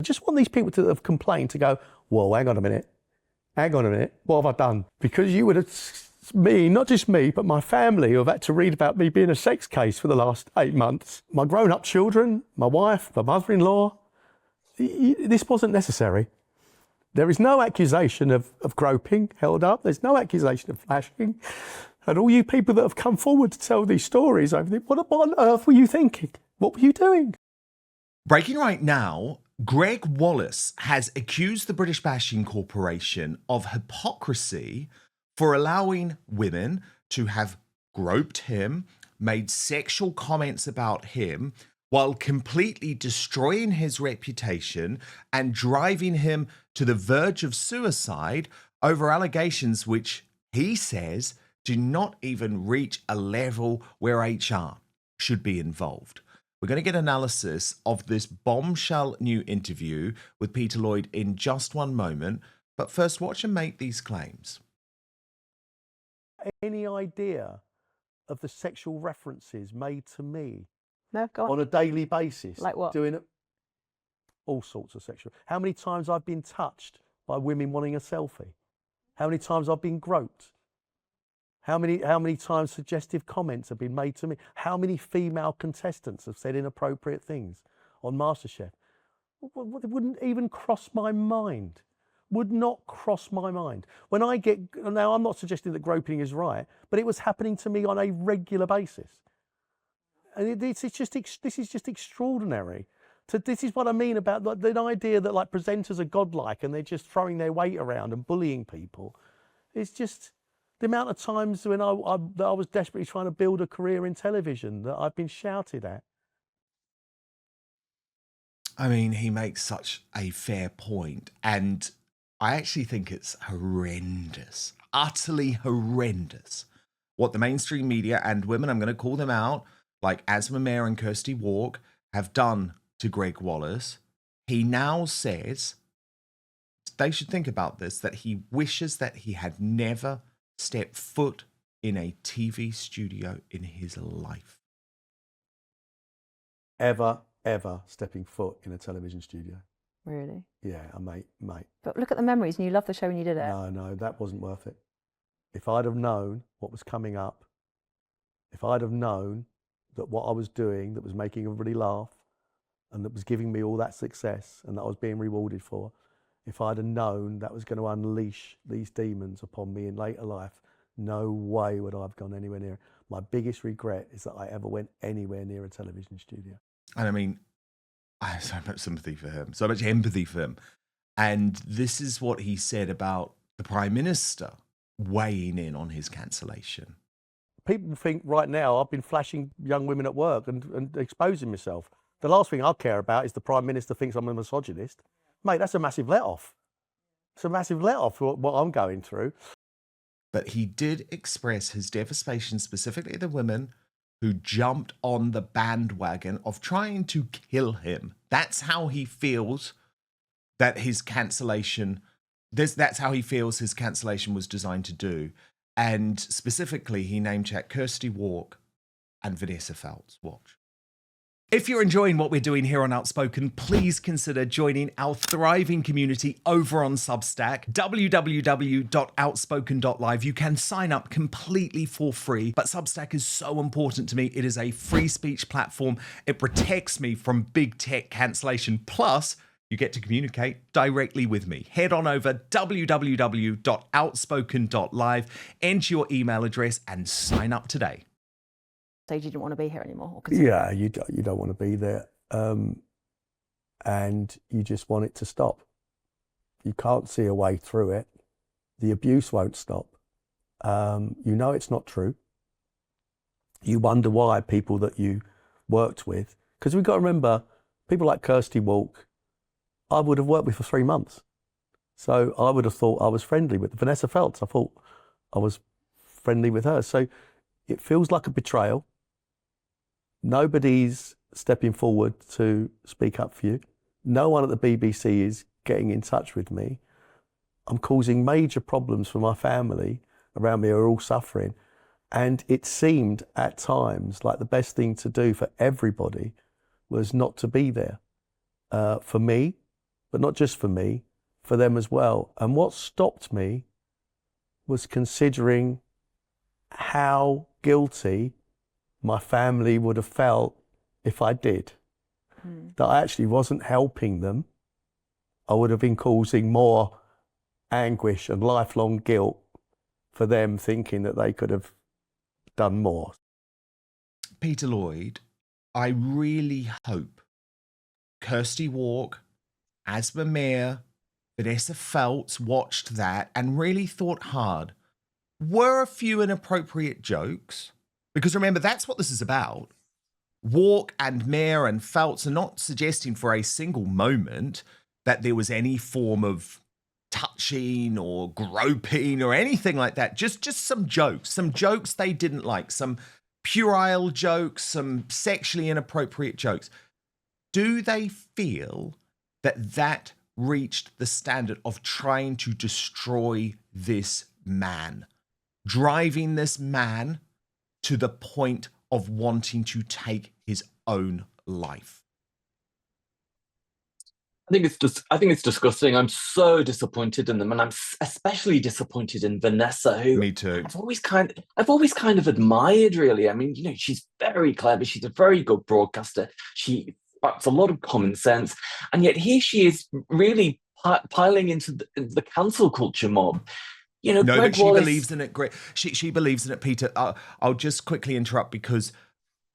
just want these people to have complained to go, whoa, hang on a minute, what have I done? Because you would have, me, not just me, but my family who have had to read about me being a sex case for the last 8 months, my grown-up children, my wife, my mother-in-law, this wasn't necessary. There is no accusation of groping held up. There's no accusation of flashing. And all you people that have come forward to tell these stories, what on earth were you thinking? What were you doing? Breaking right now, Gregg Wallace has accused the British Bashing Corporation of hypocrisy for allowing women to have groped him, made sexual comments about him, while completely destroying his reputation and driving him to the verge of suicide over allegations which he says do not even reach a level where HR should be involved. We're going to get analysis of this bombshell new interview with Peter Lloyd in just one moment, but first watch him make these claims. Any idea of the sexual references made to me? No, go on. On a daily basis. Like what? Doing all sorts of sexual. How many times I've been touched by women wanting a selfie? How many times I've been groped? How many times suggestive comments have been made to me? How many female contestants have said inappropriate things on MasterChef? It wouldn't even cross my mind. Would not cross my mind. When I get, now I'm not suggesting that groping is right, but it was happening to me on a regular basis. And this is just extraordinary. So this is what I mean about the idea that like presenters are godlike and they're just throwing their weight around and bullying people. It's just the amount of times when I was desperately trying to build a career in television that I've been shouted at. I mean, he makes such a fair point, and I actually think it's horrendous, utterly horrendous, what the mainstream media and women, I'm going to call them out, like Asma Mayer and Kirsty Wark, have done to Gregg Wallace. He now says, they should think about this, that he wishes that he had never stepped foot in a TV studio in his life. Ever stepping foot in a television studio. Really? Yeah, mate. But look at the memories, and you loved the show when you did it. No, that wasn't worth it. If I'd have known what was coming up, if I'd have known that what I was doing that was making everybody laugh and that was giving me all that success and that I was being rewarded for, if I'd have known that was going to unleash these demons upon me in later life, no way would I have gone anywhere near it. My biggest regret is that I ever went anywhere near a television studio. And I mean, I have so much sympathy for him, so much empathy for him. And this is what he said about the Prime Minister weighing in on his cancellation. People think right now I've been flashing young women at work and exposing myself. The last thing I care about is the Prime Minister thinks I'm a misogynist. Mate, that's a massive let-off. It's a massive let-off for what I'm going through. But he did express his devastation specifically to the women who jumped on the bandwagon of trying to kill him. That's how he feels that his cancellation, that's how he feels his cancellation was designed to do. And specifically, he name-checked Kirsty Wark and Vanessa Feltz. Watch. If you're enjoying what we're doing here on Outspoken, please consider joining our thriving community over on Substack, www.outspoken.live. You can sign up completely for free, but Substack is so important to me. It is a free speech platform. It protects me from big tech cancellation. Plus, you get to communicate directly with me. Head on over www.outspoken.live, enter your email address, and sign up today. So you didn't want to be here anymore? Yeah, you don't want to be there. And you just want it to stop. You can't see a way through it. The abuse won't stop. You know it's not true. You wonder why people that you worked with, because we've got to remember, people like Kirsty Wark, I would have worked with for 3 months. So I would have thought I was friendly with Vanessa Feltz. I thought I was friendly with her. So it feels like a betrayal. Nobody's stepping forward to speak up for you. No one at the BBC is getting in touch with me. I'm causing major problems for my family around me who are all suffering. And it seemed at times like the best thing to do for everybody was not to be there. For me, but not just for me, for them as well. And what stopped me was considering how guilty my family would have felt if I did. That I actually wasn't helping them. I would have been causing more anguish and lifelong guilt for them, thinking that they could have done more. Peter Lloyd, I really hope Kirsty Wark, Asma Mir, Vanessa Feltz watched that and really thought hard. Were a few inappropriate jokes? Because remember, that's what this is about. Wark and Mir and Feltz are not suggesting for a single moment that there was any form of touching or groping or anything like that. Just some jokes they didn't like, some puerile jokes, some sexually inappropriate jokes. Do they feel that that reached the standard of trying to destroy this man, driving this man to the point of wanting to take his own life? I think it's disgusting. I'm so disappointed in them, and I'm especially disappointed in Vanessa, who Me too. I've always kind of admired, really. I mean, she's very clever. She's a very good broadcaster. She has a lot of common sense, and yet here she is really piling into the cancel culture mob. No, Gregg but she Wallace believes in it. She believes in it, Peter. I'll just quickly interrupt because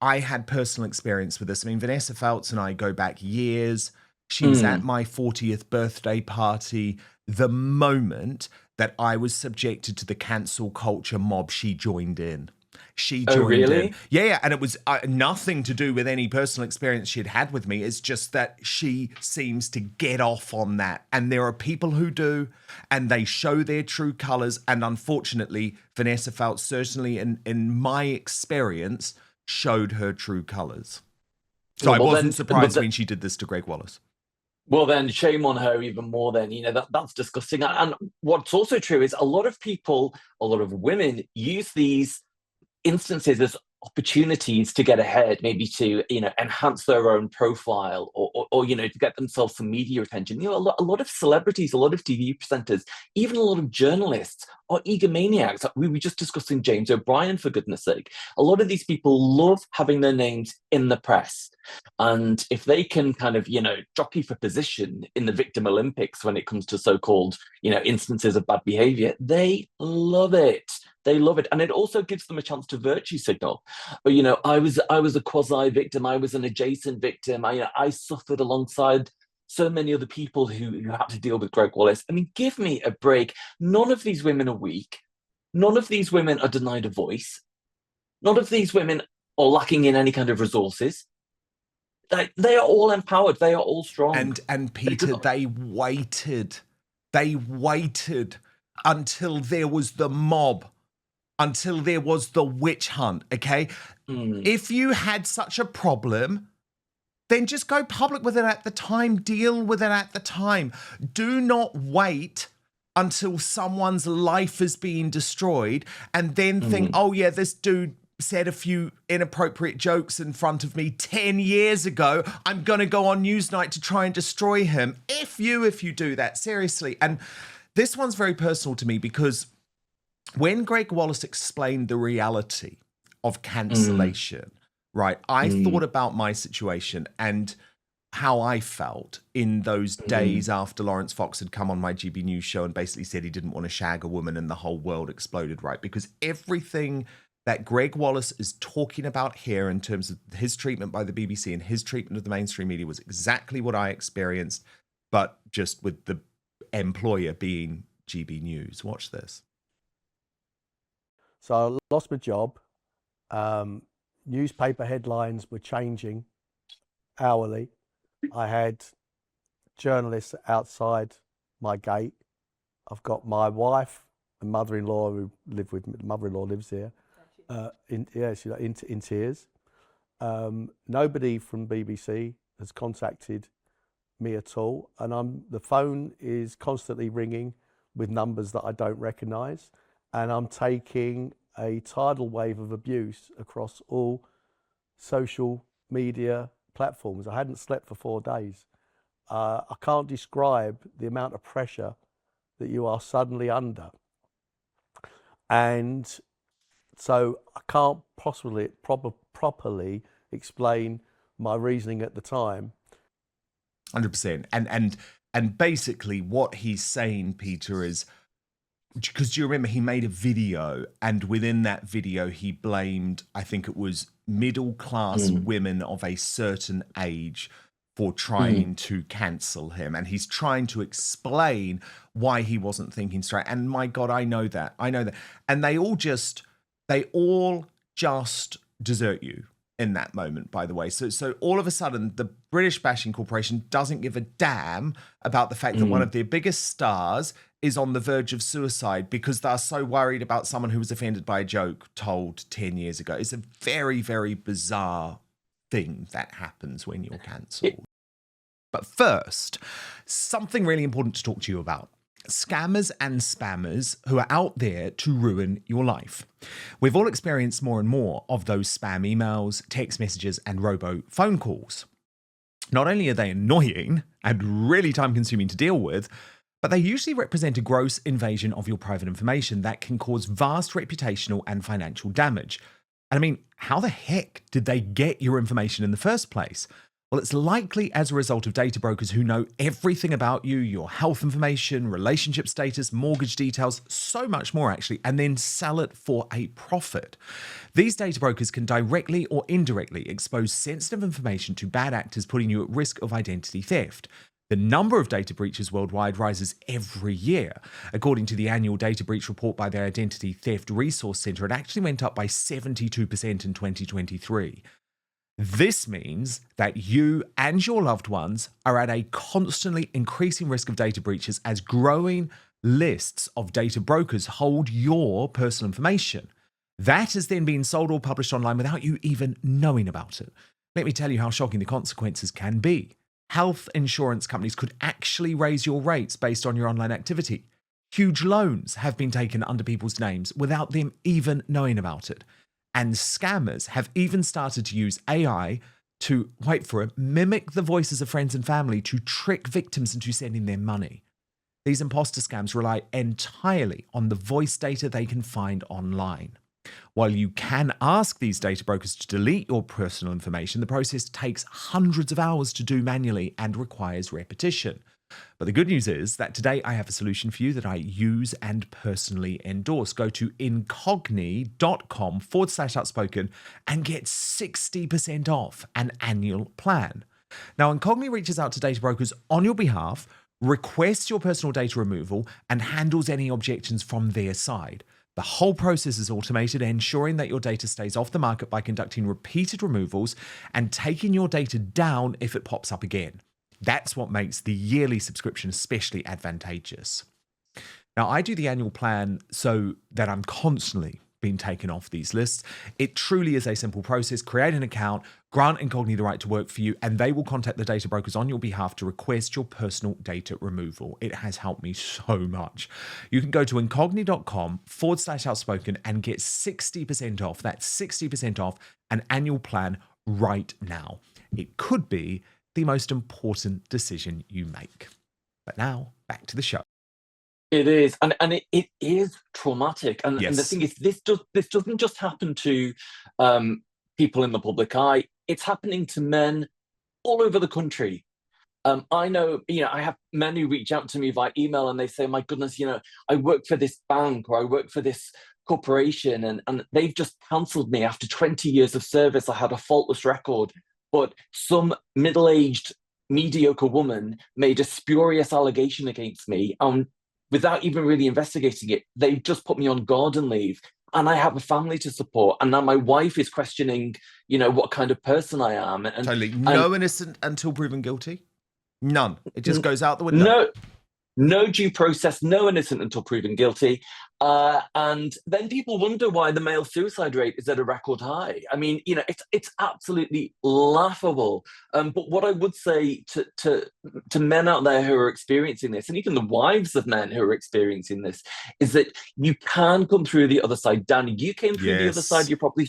I had personal experience with this. I mean, Vanessa Feltz and I go back years. She was at my 40th birthday party the moment that I was subjected to the cancel culture mob. She joined in. She joined in. Yeah, and it was nothing to do with any personal experience she'd had with me. It's just that she seems to get off on that. And there are people who do, and they show their true colors. And unfortunately, Vanessa Feltz, certainly in my experience, showed her true colors. So I wasn't surprised when she did this to Gregg Wallace. Well, then shame on her even more then. That's disgusting. And what's also true is a lot of women use these instances as opportunities to get ahead, maybe to enhance their own profile or to get themselves some media attention. A lot of celebrities, a lot of TV presenters, even a lot of journalists are egomaniacs. We were just discussing James O'Brien, for goodness sake. A lot of these people love having their names in the press, and if they can kind of jockey for position in the victim Olympics when it comes to so-called instances of bad behavior, they love it. They love it. And it also gives them a chance to virtue signal. But, I was a quasi victim. I was an adjacent victim. I suffered alongside so many other people who had to deal with Gregg Wallace. I mean, give me a break. None of these women are weak. None of these women are denied a voice. None of these women are lacking in any kind of resources. They are all empowered. They are all strong. And Peter, they waited. They waited until there was the mob, until there was the witch hunt, okay? If you had such a problem, then just go public with it at the time. Deal with it at the time. Do not wait until someone's life is being destroyed and then think, oh yeah, this dude said a few inappropriate jokes in front of me 10 years ago. I'm going to go on Newsnight to try and destroy him. If you do that, seriously. And this one's very personal to me because when Gregg Wallace explained the reality of cancellation, right, I thought about my situation and how I felt in those days after Lawrence Fox had come on my GB News show and basically said he didn't want to shag a woman and the whole world exploded, right? Because everything that Gregg Wallace is talking about here in terms of his treatment by the BBC and his treatment of the mainstream media was exactly what I experienced, but just with the employer being GB News. Watch this. So I lost my job. Newspaper headlines were changing hourly. I had journalists outside my gate. I've got my wife and mother-in-law who live with me. Mother-in-law lives here. She's in tears. Nobody from BBC has contacted me at all, and the phone is constantly ringing with numbers that I don't recognise, and I'm taking a tidal wave of abuse across all social media platforms. I hadn't slept for 4 days. I can't describe the amount of pressure that you are suddenly under. And so I can't possibly properly explain my reasoning at the time. 100%. And basically what he's saying, Peter, is, because do you remember he made a video, and within that video he blamed, I think it was middle class women of a certain age for trying to cancel him, and he's trying to explain why he wasn't thinking straight. And my God, I know that, and they all just desert you in that moment, by the way. So all of a sudden, the British Bashing Corporation doesn't give a damn about the fact that one of their biggest stars is on the verge of suicide because they're so worried about someone who was offended by a joke told 10 years ago. It's a very, very bizarre thing that happens when you're cancelled. But first, something really important to talk to you about. Scammers and spammers who are out there to ruin your life. We've all experienced more and more of those spam emails, text messages, and robo phone calls. Not only are they annoying and really time-consuming to deal with, but they usually represent a gross invasion of your private information that can cause vast reputational and financial damage. And I mean, how the heck did they get your information in the first place? Well, it's likely as a result of data brokers who know everything about you, your health information, relationship status, mortgage details, so much more actually, and then sell it for a profit. These data brokers can directly or indirectly expose sensitive information to bad actors, putting you at risk of identity theft. The number of data breaches worldwide rises every year. According to the annual data breach report by the Identity Theft Resource Center, it actually went up by 72% in 2023. This means that you and your loved ones are at a constantly increasing risk of data breaches as growing lists of data brokers hold your personal information. That is then being sold or published online without you even knowing about it. Let me tell you how shocking the consequences can be. Health insurance companies could actually raise your rates based on your online activity. Huge loans have been taken under people's names without them even knowing about it. And scammers have even started to use AI to, wait for it, mimic the voices of friends and family to trick victims into sending them money. These imposter scams rely entirely on the voice data they can find online. While you can ask these data brokers to delete your personal information, the process takes hundreds of hours to do manually and requires repetition. But the good news is that today I have a solution for you that I use and personally endorse. Go to incogni.com/outspoken and get 60% off an annual plan. Now, Incogni reaches out to data brokers on your behalf, requests your personal data removal, and handles any objections from their side. The whole process is automated, ensuring that your data stays off the market by conducting repeated removals and taking your data down if it pops up again. That's what makes the yearly subscription especially advantageous. Now, I do the annual plan so that I'm constantly being taken off these lists. It truly is a simple process. Create an account, grant Incogni the right to work for you, and they will contact the data brokers on your behalf to request your personal data removal. It has helped me so much. You can go to incogni.com/outspoken and get 60% off. That's 60% off an annual plan right now. It could be the most important decision you make. But now, back to the show. It is, and it is traumatic. And, Yes. and the thing is, this doesn't just happen to people in the public eye. It's happening to men all over the country. I know, I have men who reach out to me via email and they say, my goodness, I work for this bank or I work for this corporation and they've just cancelled me after 20 years of service. I had a faultless record. But some middle-aged, mediocre woman made a spurious allegation against me, without even really investigating it. They just put me on garden leave, and I have a family to support. And now my wife is questioning, what kind of person I am. And Totally. No innocent until proven guilty? None. It just goes out the window. No due process, no innocent until proven guilty. And then people wonder why the male suicide rate is at a record high. I mean, it's absolutely laughable. But what I would say to men out there who are experiencing this, and even the wives of men who are experiencing this, is that you can come through the other side. Danny, you came through the other side. You're probably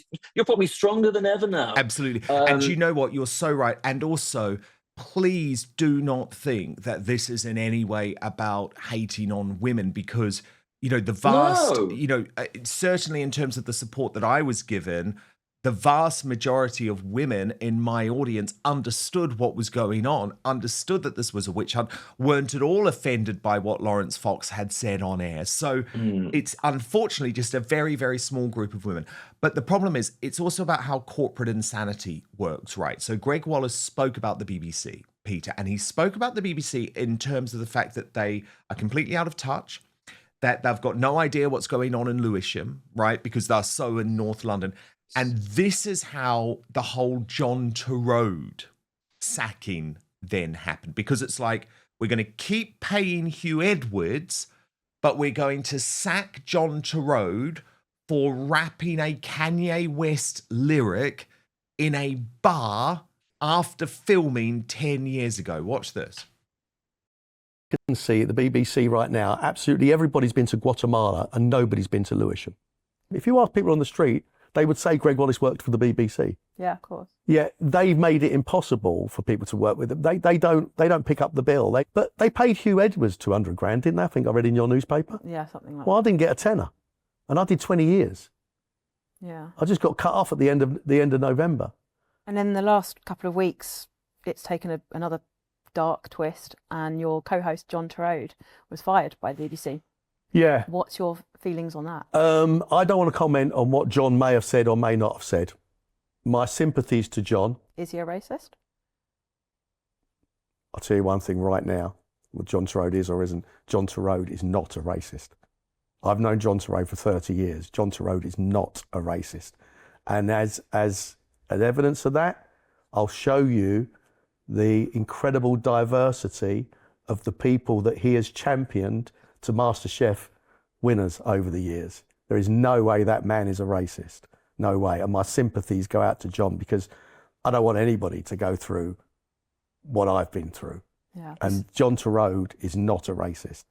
stronger than ever now. Absolutely. And you know what? You're so right. And also, please do not think that this is in any way about hating on women, because, you know, the vast, No. you know, certainly in terms of the support that I was given, the vast majority of women in my audience understood what was going on, understood that this was a witch hunt, weren't at all offended by what Lawrence Fox had said on air. So it's unfortunately just a very, very small group of women. But the problem is, it's also about how corporate insanity works, right? So Gregg Wallace spoke about the BBC, Peter, and he spoke about the BBC in terms of the fact that they are completely out of touch, that they've got no idea what's going on in Lewisham, right? Because they're so in North London. And this is how the whole John Turode sacking then happened. Because it's like, we're going to keep paying Hugh Edwards, but we're going to sack John Turode for rapping a Kanye West lyric in a bar after filming 10 years ago. Watch this. You can see at the BBC right now, absolutely everybody's been to Guatemala and nobody's been to Lewisham. If you ask people on the street, they would say Gregg Wallace worked for the BBC. Yeah, of course. Yeah, they've made it impossible for people to work with them. They don't pick up the bill. But they paid Hugh Edwards 200 grand, didn't they? I think I read in your newspaper. Yeah, something like Well, I didn't get a tenner, and I did 20 years. that. Yeah. I just got cut off at the end of November. And in the last couple of weeks, it's taken another dark twist, and your co-host John Turode was fired by the BBC. Yeah. What's your feelings on that? I don't want to comment on what John may have said or may not have said. My sympathies to John. Is he a racist? I'll tell you one thing right now. What John Turode is or isn't, John Turode is not a racist. I've known John Turode for 30 years. John Turode is not a racist. And as evidence of that, I'll show you the incredible diversity of the people that he has championed to MasterChef winners over the years. There is no way that man is a racist. No way. And my sympathies go out to John, because I don't want anybody to go through what I've been through. Yeah. And John Turode is not a racist.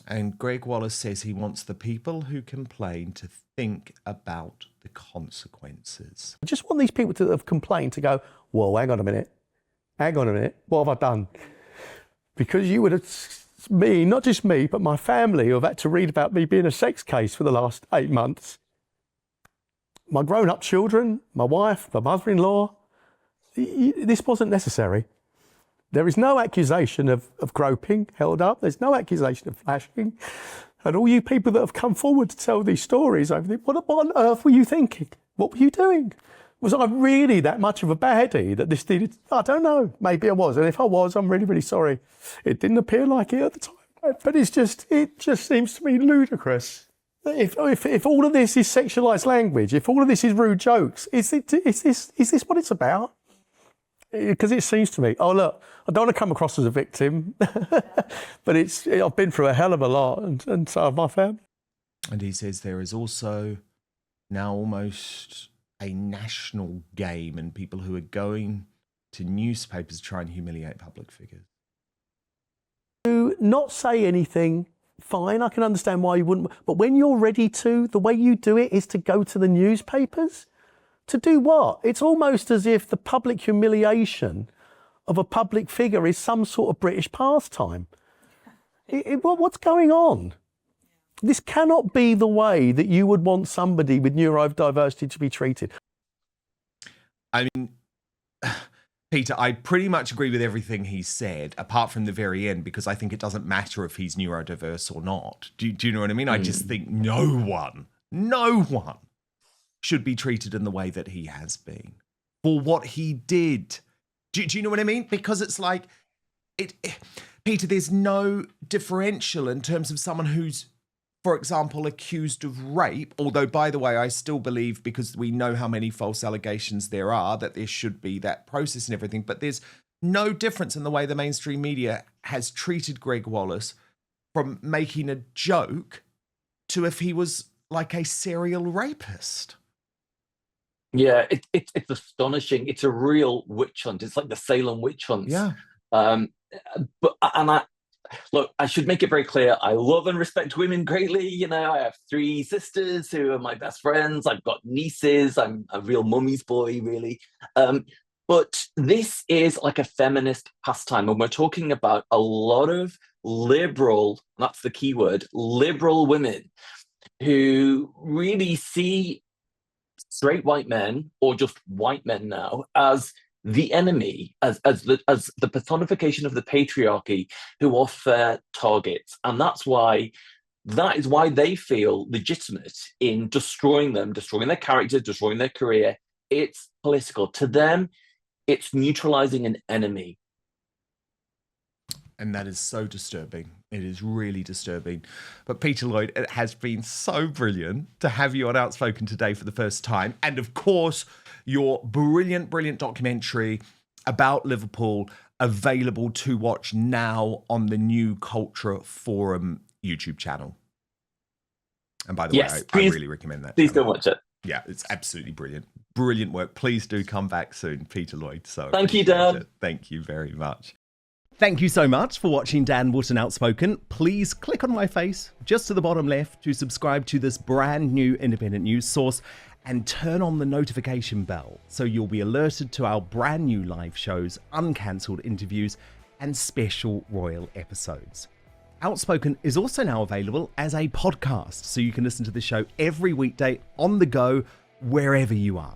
And Gregg Wallace says he wants the people who complain to think about the consequences. I just want these people that have complained to go, whoa, hang on a minute. Hang on a minute. What have I done? Because you would have, me, not just me, but my family, who have had to read about me being a sex case for the last 8 months. My grown-up children, my wife, my mother-in-law. This wasn't necessary. There is no accusation of groping held up. There's no accusation of flashing. And all you people that have come forward to tell these stories, what on earth were you thinking? What were you doing? Was I really that much of a baddie that this needed? I don't know. Maybe I was. And if I was, I'm really, really sorry. It didn't appear like it at the time. But it just seems to me ludicrous. If all of this is sexualised language, if all of this is rude jokes, is this what it's about? Because it seems to me, oh look, I don't want to come across as a victim, but I've been through a hell of a lot, and so have my family. And he says there is also now almost a national game, and people who are going to newspapers to try and humiliate public figures. To not say anything, fine, I can understand why you wouldn't, but when you're ready to, the way you do it is to go to the newspapers. To do what? It's almost as if the public humiliation of a public figure is some sort of British pastime. What's going on? This cannot be the way that you would want somebody with neurodiversity to be treated. I mean, Peter, I pretty much agree with everything he said, apart from the very end, because I think it doesn't matter if he's neurodiverse or not. Do you know what I mean? I just think no one should be treated in the way that he has been for what he did. Do you know what I mean? Because it's like, Peter, there's no differential in terms of someone who's, for example, accused of rape, although, by the way, I still believe, because we know how many false allegations there are, that there should be that process and everything, but there's no difference in the way the mainstream media has treated Gregg Wallace from making a joke to if he was like a serial rapist. Yeah, it's astonishing. It's a real witch hunt. It's like the Salem witch hunts. Yeah. Look, I should make it very clear. I love and respect women greatly. You know, I have 3 sisters who are my best friends. I've got nieces. I'm a real mummy's boy, really. But this is like a feminist pastime, and we're talking about a lot of liberal, that's the key word, liberal women who really see straight white men, or just white men now, as the enemy, as the personification of the patriarchy, who are fair targets. And that is why they feel legitimate in destroying them, destroying their character, destroying their career. It's political. To them, it's neutralizing an enemy. And that is so disturbing. It is really disturbing. But Peter Lloyd, it has been so brilliant to have you on Outspoken today for the first time. And of course, your brilliant, brilliant documentary about Liverpool available to watch now on the New Culture Forum YouTube channel. And by the way, I really recommend that. Please go watch it. Yeah, it's absolutely brilliant. Brilliant work. Please do come back soon, Peter Lloyd. So thank you, Dan. Thank you very much. Thank you so much for watching Dan Wootton Outspoken. Please click on my face just to the bottom left to subscribe to this brand new independent news source and turn on the notification bell so you'll be alerted to our brand new live shows, uncancelled interviews, and special royal episodes. Outspoken is also now available as a podcast, so you can listen to the show every weekday on the go, wherever you are.